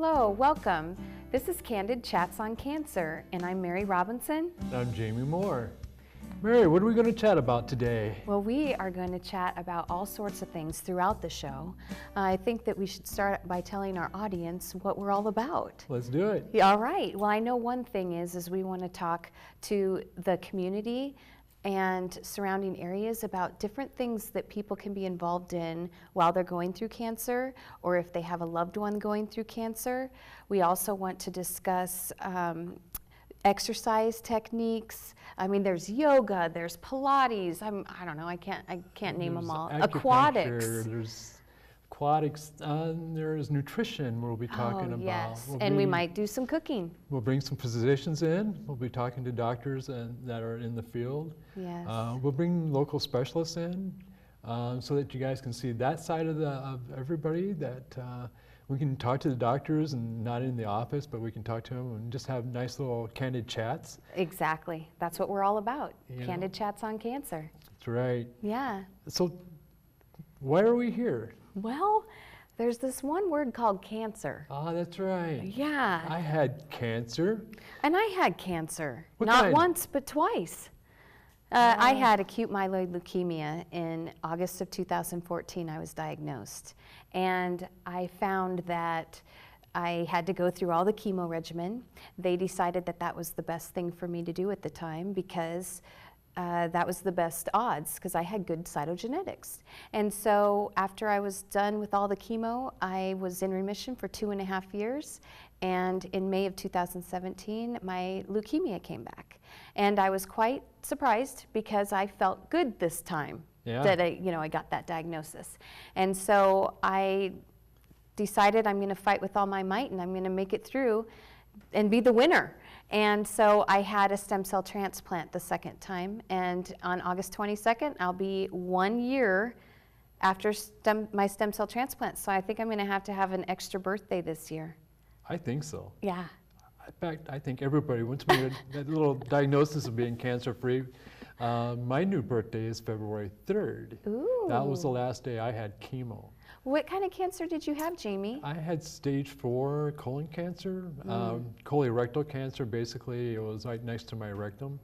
Hello, welcome. This is Candid Chats on Cancer, and I'm Mary Robinson. And I'm Jamie Moore. Mary, what are we going to chat about today? Well, we are going to chat about all sorts of things throughout the show. I think that we should start by telling our audience what we're all about. Let's do it. Yeah, all right. Well, I know one thing is we want to talk to the community and surrounding areas about different things that people can be involved in while they're going through cancer, or if they have a loved one going through cancer. We also want to discuss exercise techniques. I mean, there's yoga, there's Pilates. I don't know. I can't name them all. Aquatics. There's aquatics. There's nutrition. We'll be talking about. Yes, and we might do some cooking. We'll bring some physicians in. We'll be talking to doctors that are in the field. Yes. We'll bring local specialists in so that you guys can see that side of everybody. That we can talk to the doctors and not in the office, but we can talk to them and just have nice little candid chats. Exactly. That's what we're all about. Candid Chats on Cancer. That's right. Yeah. So why are we here? Well, there's this one word called cancer. Ah, that's right. Yeah. I had cancer. And I had cancer. What Not kind? once, but twice. I had acute myeloid leukemia in August of 2014. I was diagnosed. And I found that I had to go through all the chemo regimen. They decided that that was the best thing for me to do at the time because that was the best odds because I had good cytogenetics. And so after I was done with all the chemo, I was in remission for 2.5 years. And in May of 2017, my leukemia came back. And I was quite surprised because I felt good this time that I got that diagnosis. And so I decided I'm going to fight with all my might and I'm going to make it through and be the winner. And so I had a stem cell transplant the second time, and on August 22nd, I'll be 1 year after my stem cell transplant. So I think I'm going to have an extra birthday this year. I think so. Yeah. In fact, I think everybody, once we get that little diagnosis of being cancer-free, my new birthday is February 3rd. Ooh. That was the last day I had chemo. What kind of cancer did you have, Jamie? I had stage 4 colon cancer, colorectal cancer. Basically, it was right next to my rectum.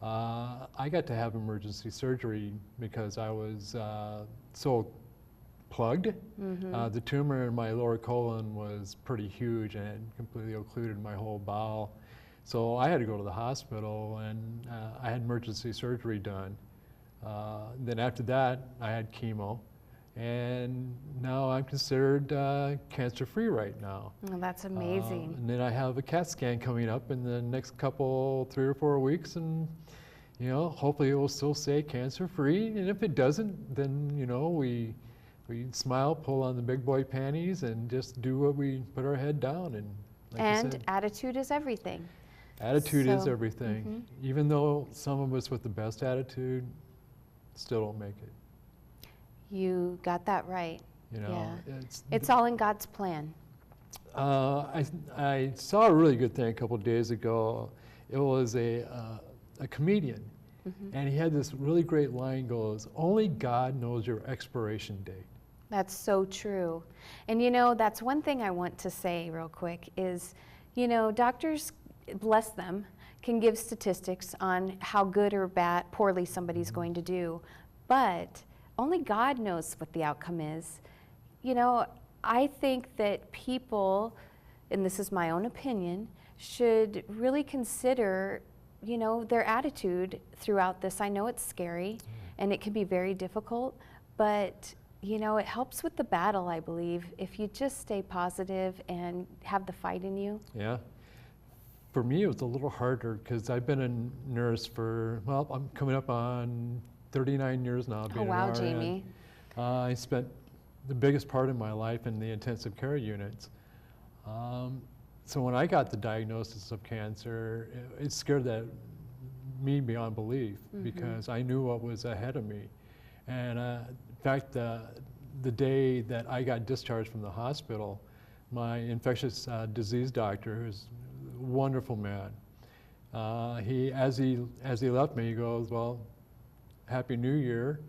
I got to have emergency surgery because I was so plugged. The tumor in my lower colon was pretty huge and it completely occluded my whole bowel. So I had to go to the hospital and I had emergency surgery done. Then after that, I had chemo. And now I'm considered cancer-free right now. Oh, that's amazing. And then I have a CAT scan coming up in the next 3 or 4 weeks, and hopefully it will still say cancer-free. And if it doesn't, then we smile, pull on the big boy panties, and just do what we put our head down. And like and you said, attitude is everything. Attitude is everything. Even though some of us with the best attitude still don't make it. You got that right. It's all in God's plan. I saw a really good thing a couple of days ago. It was a comedian, and he had this really great line goes, "Only God knows your expiration date." That's so true. And that's one thing I want to say real quick is, doctors, bless them, can give statistics on how good or poorly somebody's going to do, but only God knows what the outcome is. I think that people, and this is my own opinion, should really consider, their attitude throughout this. I know it's scary and it can be very difficult, but it helps with the battle, I believe, if you just stay positive and have the fight in you. Yeah. For me, it was a little harder because I've been a nurse for, I'm coming up on 39 years now. Oh, wow, Jamie. I spent the biggest part of my life in the intensive care units. So when I got the diagnosis of cancer, it scared me beyond belief because I knew what was ahead of me. And in fact, the day that I got discharged from the hospital, my infectious disease doctor, who's a wonderful man, as he left me, he goes, "Well, Happy New Year."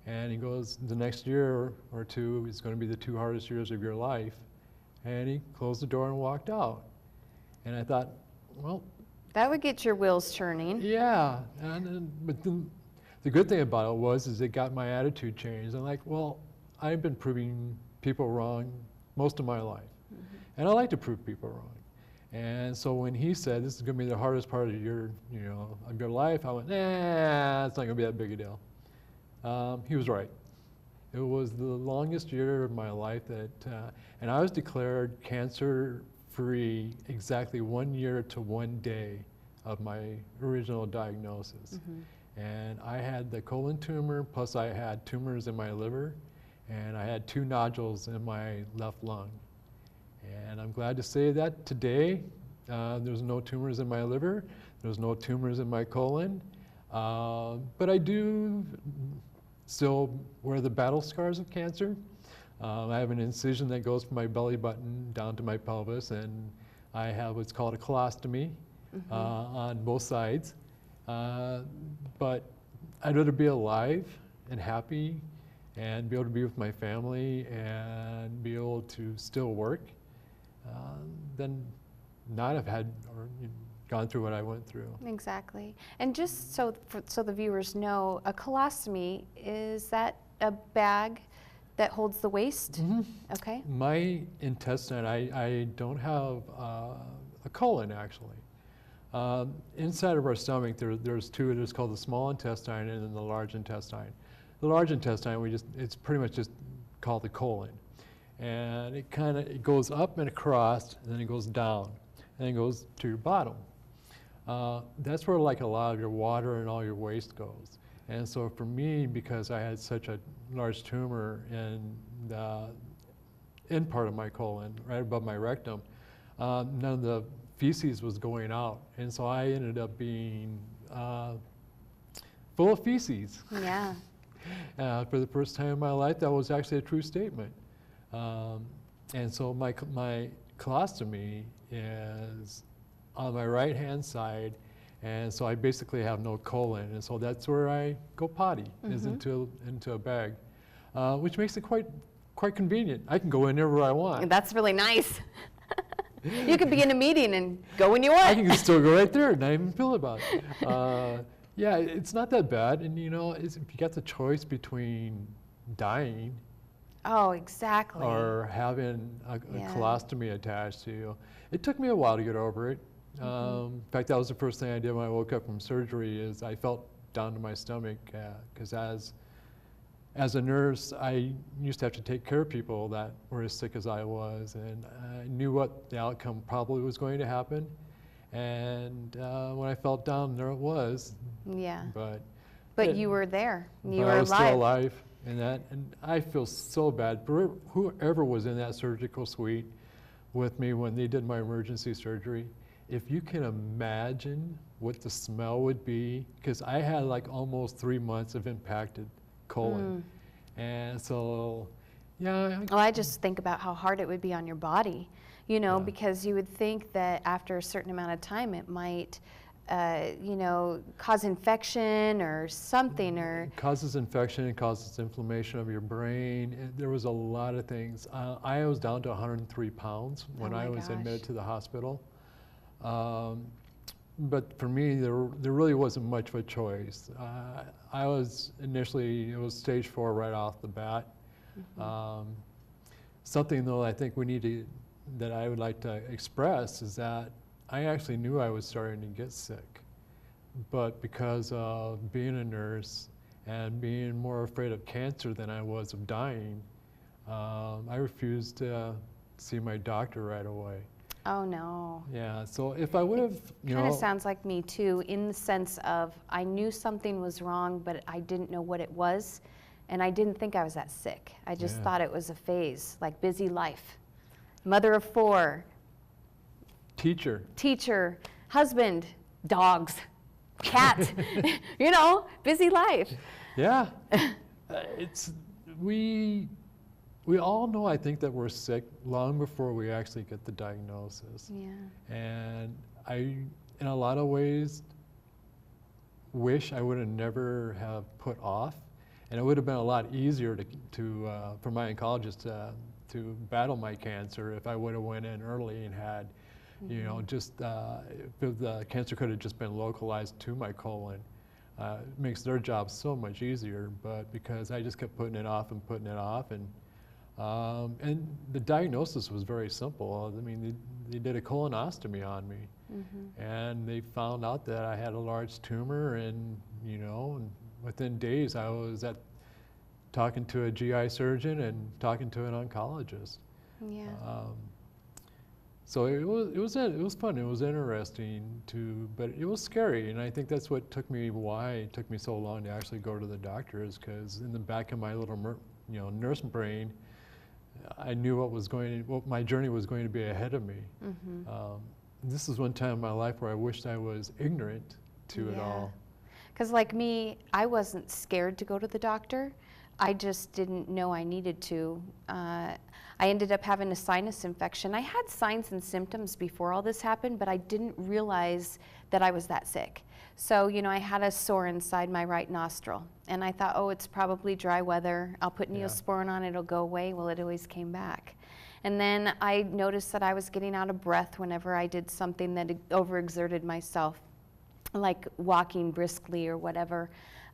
And he goes, "The next year or two is going to be the 2 hardest years of your life." And he closed the door and walked out. And I thought, well, That would get your wheels turning. yeah. But the good thing about it is it got my attitude changed. I'm like, well, I've been proving people wrong most of my life. And I like to prove people wrong. And so when he said, this is going to be the hardest part of your, of your life, I went, nah, it's not going to be that big a deal. He was right. It was the longest year of my life and I was declared cancer-free exactly 1 year to 1 day of my original diagnosis. And I had the colon tumor, plus I had tumors in my liver, and I had 2 nodules in my left lung. And I'm glad to say that today, there's no tumors in my liver, there's no tumors in my colon, but I do still wear the battle scars of cancer. I have an incision that goes from my belly button down to my pelvis, and I have what's called a colostomy on both sides. But I'd rather be alive and happy and be able to be with my family and be able to still work than not have had or gone through what I went through. Exactly. And just so the viewers know, a colostomy, is that a bag that holds the waste? Okay. My intestine, I don't have a colon actually. Inside of our stomach, there's 2. There's called the small intestine and then the large intestine. The large intestine, it's pretty much just called the colon. And it goes up and across, and then it goes down, and it goes to your bottom. That's where like a lot of your water and all your waste goes. And so for me, because I had such a large tumor in the end part of my colon, right above my rectum, none of the feces was going out. And so I ended up being full of feces. Yeah. For the first time in my life, that was actually a true statement. And so my colostomy is on my right-hand side, and so I basically have no colon, and so that's where I go potty, is into a bag, which makes it quite convenient. I can go whenever I want. That's really nice. You could be in a meeting and go when you want. I can still go right there and not even feel about it. Yeah, it's not that bad, and if you got the choice between dying Oh, exactly. or having a colostomy attached to you, it took me a while to get over it. In fact, that was the first thing I did when I woke up from surgery. Is I felt down to my stomach because as a nurse, I used to have to take care of people that were as sick as I was, and I knew what the outcome probably was going to happen. And when I felt down, there it was. Yeah. But you were there. You but were I was still alive. alive, and I feel so bad for whoever was in that surgical suite with me when they did my emergency surgery. If you can imagine what the smell would be, because I had like almost 3 months of impacted colon. And so, yeah. Well, I just think about how hard it would be on your body, because you would think that after a certain amount of time it might, cause infection or something, or It causes infection, it causes inflammation of your brain. There was a lot of things. I was down to 103 pounds when I was admitted to the hospital. But for me, there really wasn't much of a choice. I was initially, it was stage 4 right off the bat. Something though I think that I would like to express is that I actually knew I was starting to get sick, but because of being a nurse and being more afraid of cancer than I was of dying, I refused to see my doctor right away. oh no. Yeah, so if I would have, Kind of sounds like me too, in the sense of I knew something was wrong, but I didn't know what it was, and I didn't think I was that sick. I just thought it was a phase, like busy life. Mother of 4. Teacher, husband, dogs, cat, busy life. Yeah, we all know, I think, that we're sick long before we actually get the diagnosis. Yeah. And I, in a lot of ways, wish I would have never have put off, and it would have been a lot easier for my oncologist to battle my cancer if I would have went in early and had, you know, just if the cancer could have just been localized to my colon. It makes their job so much easier, but because I just kept putting it off and putting it off, and the diagnosis was very simple. I mean, they did a colonostomy on me, and they found out that I had a large tumor, and you know, and within days I was talking to a GI surgeon and talking to an oncologist. Yeah. So it was fun. It was interesting but it was scary, and I think that's what why it took me so long to actually go to the doctor, is because in the back of my little nurse brain, I knew what my journey was going to be ahead of me. This is one time in my life where I wished I was ignorant to it all. Because like me, I wasn't scared to go to the doctor. I just didn't know I needed to. I ended up having a sinus infection. I had signs and symptoms before all this happened, but I didn't realize that I was that sick. So, you know, I had a sore inside my right nostril, and I thought, oh, it's probably dry weather. I'll put Neosporin on, it'll go away. Well, it always came back. And then I noticed that I was getting out of breath whenever I did something that overexerted myself, like walking briskly or whatever.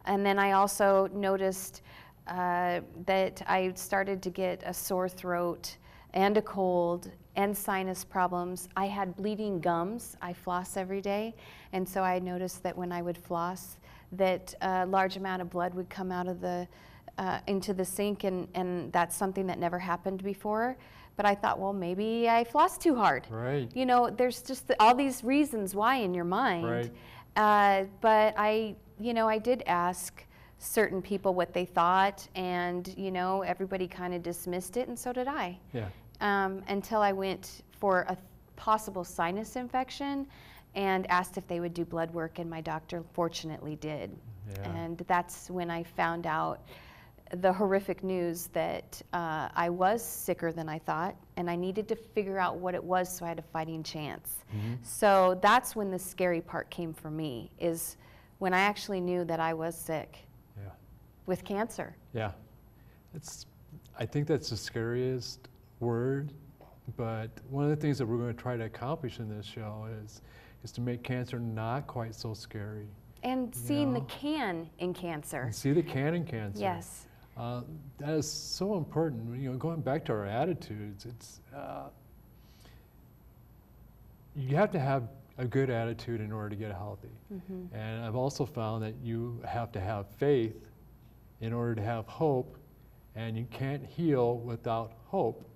And then I also noticed that I started to get a sore throat and a cold and sinus problems. I had bleeding gums. I floss every day, and so I noticed that when I would floss, that a large amount of blood would come out of the into the sink, and that's something that never happened before. But I thought, well, maybe I flossed too hard. Right. You know, there's just all these reasons why in your mind. Right. But I did ask certain people what they thought, and you know, everybody kind of dismissed it, and so did I. Yeah. Until I went for a possible sinus infection and asked if they would do blood work, and my doctor fortunately did. Yeah. And that's when I found out the horrific news that I was sicker than I thought, and I needed to figure out what it was so I had a fighting chance. So that's when the scary part came for me, is when I actually knew that I was sick. Yeah. With cancer. Yeah. I think that's the scariest word, but one of the things that we're going to try to accomplish in this show is to make cancer not quite so scary. And seeing the can in cancer. And see the can in cancer. Yes. That is so important. You know, going back to our attitudes, you have to have a good attitude in order to get healthy. And I've also found that you have to have faith in order to have hope, and you can't heal without hope.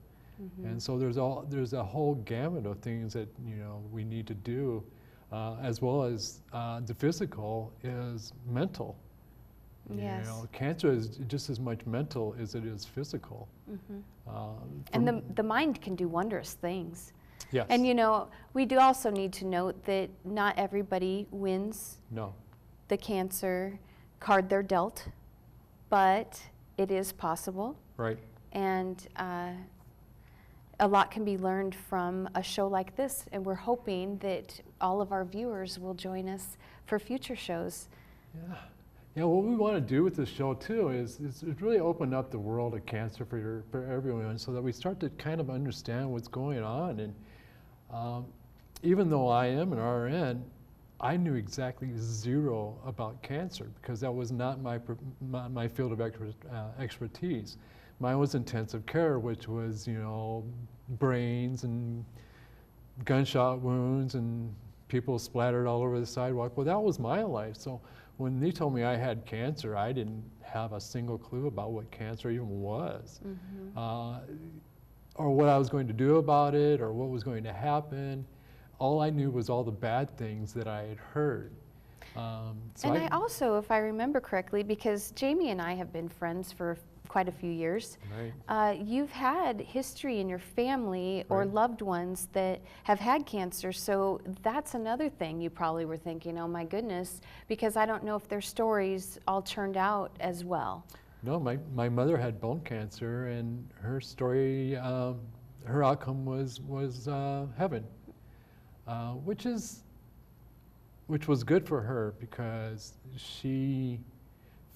And so there's a whole gamut of things that we need to do, as well as the physical is mental. Yes. Cancer is just as much mental as it is physical. And the mind can do wondrous things. Yes. And we do also need to note that not everybody wins the cancer card they're dealt, but it is possible. Right. And a lot can be learned from a show like this, and we're hoping that all of our viewers will join us for future shows. Yeah. Yeah, what we want to do with this show too is really open up the world of cancer for everyone, so that we start to kind of understand what's going on. And even though I am an RN, I knew exactly zero about cancer, because that was not my field of expertise. Mine was intensive care, which was brains and gunshot wounds and people splattered all over the sidewalk. Well, that was my life. So when they told me I had cancer, I didn't have a single clue about what cancer even was, or what I was going to do about it, or what was going to happen. All I knew was all the bad things that I had heard. And I also, if I remember correctly, because Jamie and I have been friends for quite a few years, you've had history in your family or loved ones that have had cancer, so that's another thing you probably were thinking, oh my goodness, because I don't know if their stories all turned out as well. No, my mother had bone cancer, and her story, her outcome was heaven, which was good for her, because she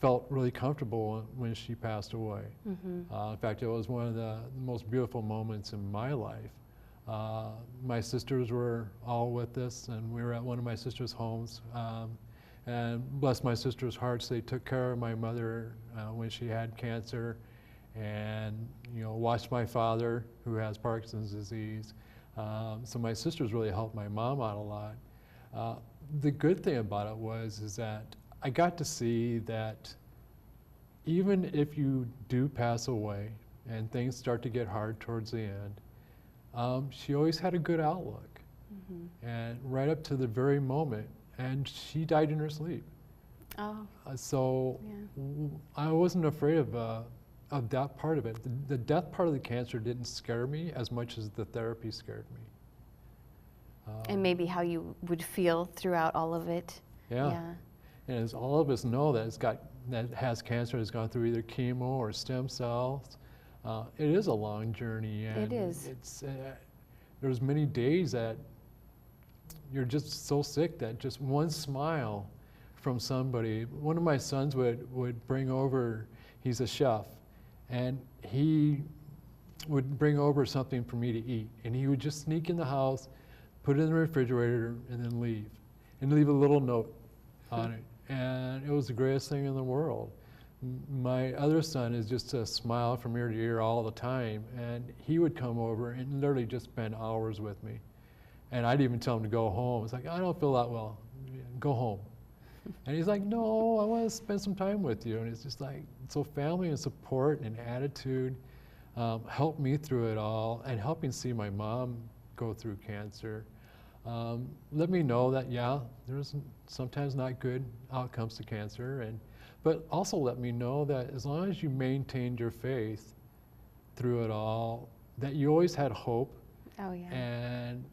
felt really comfortable when she passed away. In fact, it was one of the most beautiful moments in my life. My sisters were all with us, and we were at one of my sister's homes. And bless my sister's hearts, they took care of my mother when she had cancer, and watched my father, who has Parkinson's disease. So my sisters really helped my mom out a lot. The good thing about it is that I got to see that even if you do pass away and things start to get hard towards the end, she always had a good outlook. And right up to the very moment, and she died in her sleep. Oh. So I wasn't afraid of that part of it. The death part of the cancer didn't scare me as much as the therapy scared me. And maybe how you would feel throughout all of it. Yeah. And as all of us know that has cancer has gone through either chemo or stem cells, it is a long journey. And it is. It's, there's many days that you're just so sick that just one smile from somebody. One of my sons would bring over, he's a chef, and he would bring over something for me to eat. And he would just sneak in the house, put it in the refrigerator, and then leave. And leave a little note on it. And it was the greatest thing in the world. My other son is just a smile from ear to ear all the time. And he would come over and literally just spend hours with me. And I'd even tell him to go home. It's like, I don't feel that well. Go home. And he's like, no, I want to spend some time with you. And it's just like, so family and support and attitude helped me through it all, and helping see my mom go through cancer. Let me know that, there's sometimes not good outcomes to cancer, but also let me know that as long as you maintained your faith through it all, that you always had hope. Oh, yeah. And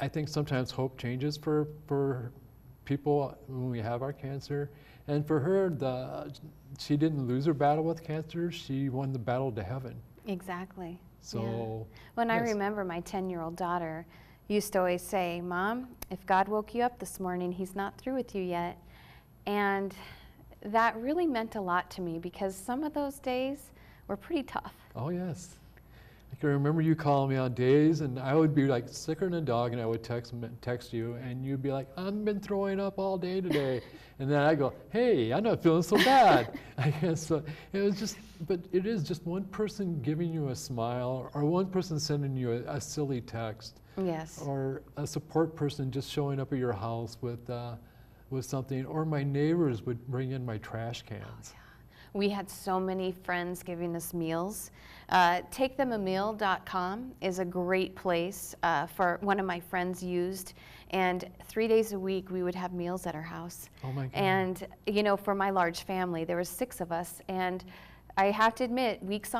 I think sometimes hope changes for people when we have our cancer. And for her, she didn't lose her battle with cancer, she won the battle to heaven. Exactly. So, When I remember my 10-year-old daughter used to always say, Mom, if God woke you up this morning, he's not through with you yet. And that really meant a lot to me, because some of those days were pretty tough. Oh, yes. I can remember you calling me on days, and I would be like sicker than a dog, and I would text you, and you'd be like, I've been throwing up all day today. And then I go, hey, I'm not feeling so bad. I guess so. It was just, but it is just one person giving you a smile, or one person sending you a silly text. Yes. Or a support person just showing up at your house with something. Or my neighbors would bring in my trash cans. Oh, yeah. We had so many friends giving us meals. TakeThemAmeal.com is a great place for one of my friends used. And 3 days a week, we would have meals at our house. Oh my God. And, for my large family, there was 6 of us. And I have to admit, weeks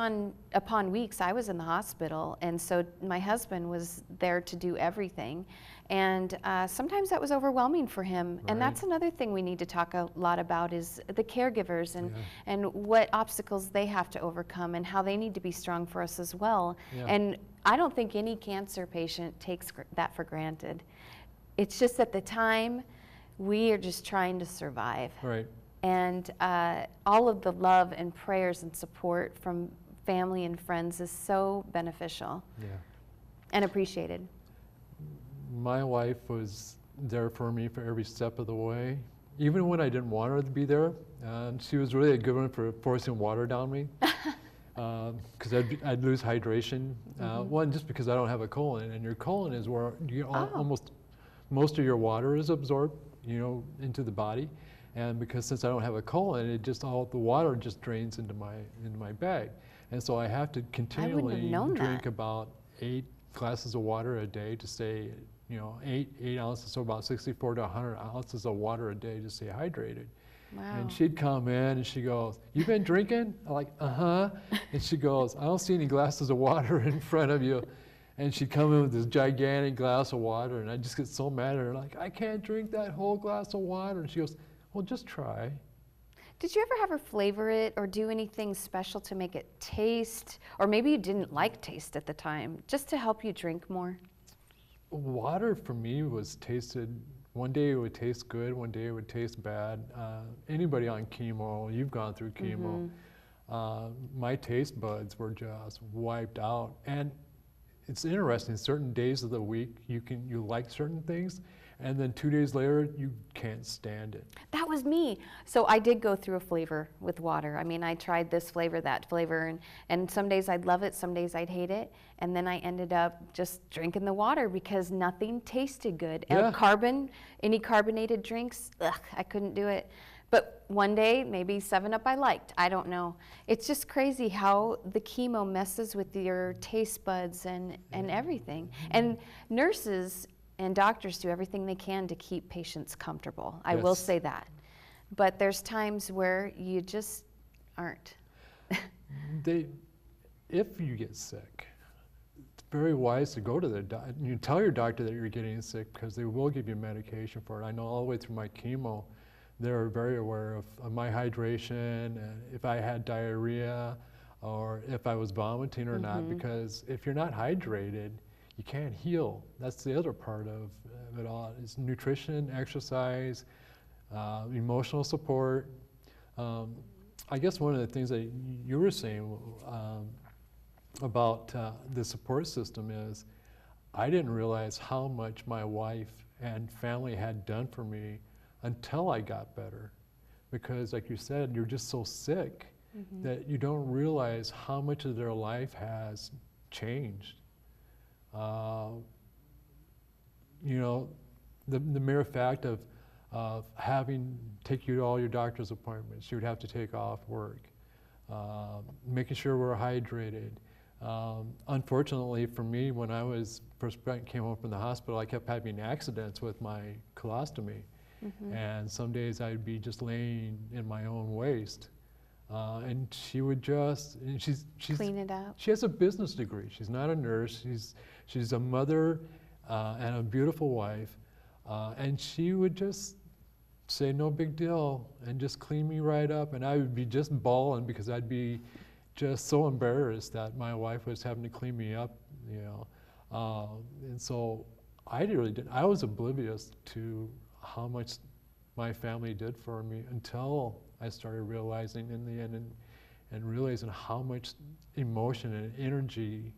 upon weeks, I was in the hospital. And so my husband was there to do everything. And sometimes that was overwhelming for him. Right. And that's another thing we need to talk a lot about, is the caregivers and what obstacles they have to overcome, and how they need to be strong for us as well. Yeah. And I don't think any cancer patient takes that for granted. It's just at the time, we are just trying to survive. Right. And all of the love and prayers and support from family and friends is so beneficial and appreciated. My wife was there for me for every step of the way, even when I didn't want her to be there. She was really a good one for forcing water down me, because I'd lose hydration. One, just because I don't have a colon, and your colon is where almost most of your water is absorbed, into the body. And because since I don't have a colon, all the water just drains into my bag, and so I have to continually drink about 8 glasses of water a day to stay, 8 ounces, so about 64 to 100 ounces of water a day to stay hydrated. Wow. And she'd come in and she goes, "You been drinking?" I'm like, "Uh-huh." And she goes, "I don't see any glasses of water in front of you." And she'd come in with this gigantic glass of water, and I just get so mad at her, like, "I can't drink that whole glass of water." And she goes, "Well, just try." Did you ever have her flavor it or do anything special to make it taste? Or maybe you didn't like taste at the time, just to help you drink more? Water for me was tasted One day it would taste good, one day it would taste bad. Anybody on chemo, you've gone through chemo, my taste buds were just wiped out. And it's interesting, certain days of the week you like certain things, and then 2 days later you can't stand it. That was me. So I did go through a flavor with water. I mean, I tried this flavor, that flavor, and some days I'd love it, some days I'd hate it. And then I ended up just drinking the water because nothing tasted good. Yeah. And any carbonated drinks, ugh, I couldn't do it. But one day, maybe 7-Up I liked. I don't know. It's just crazy how the chemo messes with your taste buds and everything. And nurses and doctors do everything they can to keep patients comfortable. I will say that. But there's times where you just aren't. If you get sick, it's very wise to go to the doctor. You tell your doctor that you're getting sick because they will give you medication for it. I know all the way through my chemo, they were very aware of my hydration, if I had diarrhea, or if I was vomiting or not, because if you're not hydrated, you can't heal. That's the other part of it all, is nutrition, exercise, emotional support. I guess one of the things that you were saying about the support system is, I didn't realize how much my wife and family had done for me until I got better. Because like you said, you're just so sick that you don't realize how much of their life has changed. You know, the mere fact of having take you to all your doctor's appointments, you would have to take off work, making sure we're hydrated. Unfortunately for me, when I was first came home from the hospital, I kept having accidents with my colostomy. And some days I'd be just laying in my own waste. And she would just, and she's clean it up. She has a business degree. She's not a nurse. She's a mother and a beautiful wife. And she would just say, no big deal, and just clean me right up. And I would be just bawling because I'd be just so embarrassed that my wife was having to clean me up, you know. And so I was oblivious to how much my family did for me until I started realizing in the end and realizing how much emotion and energy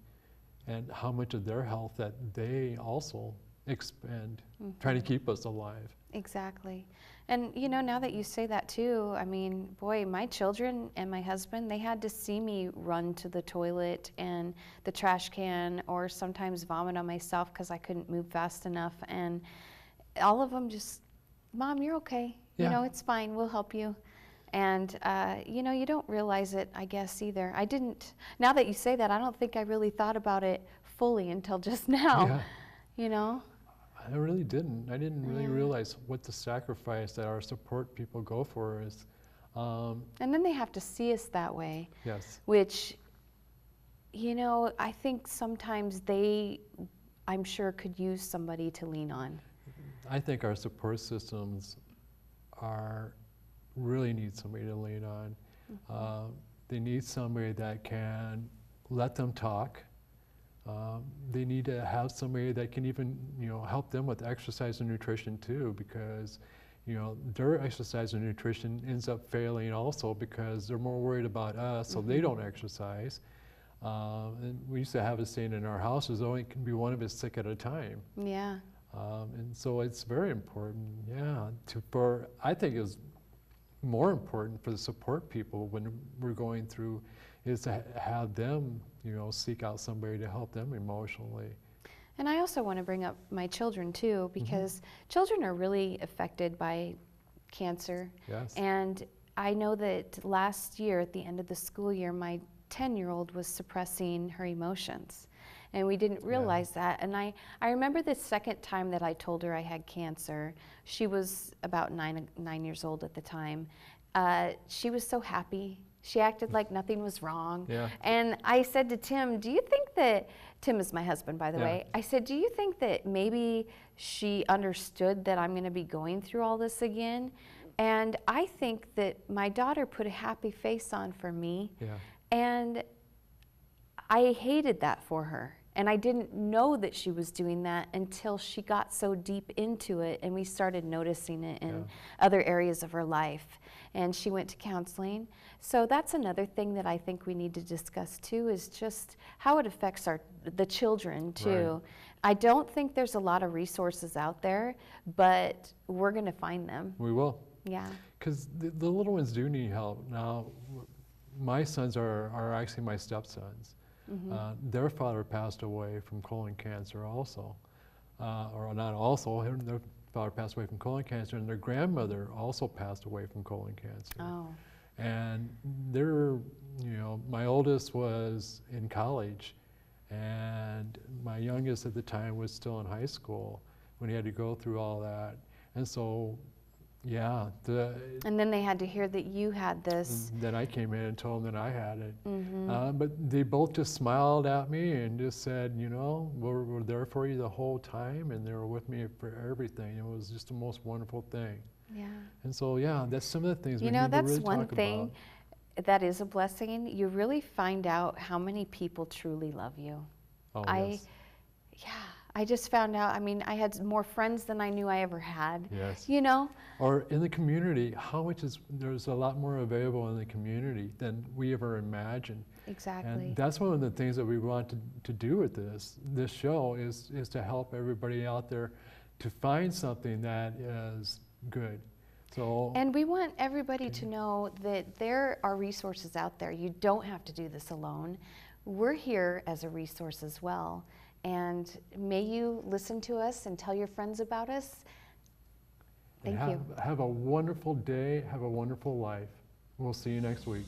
and how much of their health that they also expend trying to keep us alive. Exactly. And you know, now that you say that too, I mean, boy, my children and my husband, they had to see me run to the toilet and the trash can, or sometimes vomit on myself because I couldn't move fast enough. And all of them just, Mom, you're okay. Yeah. You know, it's fine. We'll help you. And, you know, you don't realize it, I guess, either. I didn't, now that you say that, I don't think I really thought about it fully until just now, Yeah. you know? I really didn't. I didn't really realize what the sacrifice that our support people go for is. And then they have to see us that way. Yes. Which, you know, I think sometimes I'm sure, could use somebody to lean on. I think our support systems really need somebody to lean on. They need somebody that can let them talk. They need to have somebody that can even, you know, help them with exercise and nutrition too, because, you know, their exercise and nutrition ends up failing also because they're more worried about us, so they don't exercise. And we used to have a saying in our house, there's only can be one of us sick at a time. Yeah. And so it's very important, yeah, I think it's more important for the support people when we're going through is to have them, you know, seek out somebody to help them emotionally. And I also want to bring up my children too, because children are really affected by cancer. Yes. And I know that last year, at the end of the school year, my 10-year-old was suppressing her emotions. And we didn't realize that. And I remember the second time that I told her I had cancer. She was about nine years old at the time. She was so happy. She acted like nothing was wrong. Yeah. And I said to Tim, do you think that, Tim is my husband, by the way, I said, do you think that maybe she understood that I'm going to be going through all this again? And I think that my daughter put a happy face on for me. Yeah. And I hated that for her. And I didn't know that she was doing that until she got so deep into it and we started noticing it in other areas of her life. And she went to counseling. So that's another thing that I think we need to discuss too, is just how it affects the children too. Right. I don't think there's a lot of resources out there, but we're going to find them. We will. Yeah. Because the little ones do need help. Now, my sons are actually my stepsons. Their father passed away from colon cancer also. Or not also, their father passed away from colon cancer, and their grandmother also passed away from colon cancer. Oh. And they're, you know, my oldest was in college, and my youngest at the time was still in high school when he had to go through all that. And so, yeah. And then they had to hear that you had this. Then I came in and told them that I had it. Mm-hmm. But they both just smiled at me and just said, you know, we're there for you the whole time, and they were with me for everything. It was just the most wonderful thing. Yeah. And so, yeah, that's some of the things You we know, need to that's really one talk thing about. that is a blessing. You really find out how many people truly love you. Oh, yes. Yeah, I just found out, I mean, I had more friends than I knew I ever had. Yes. You know? Or in the community, there's a lot more available in the community than we ever imagined. Exactly. And that's one of the things that we want to do with this show is to help everybody out there to find something that is good. So, and we want everybody to know that there are resources out there. You don't have to do this alone. We're here as a resource as well. And may you listen to us and tell your friends about us. Thank you. Have a wonderful day. Have a wonderful life. We'll see you next week.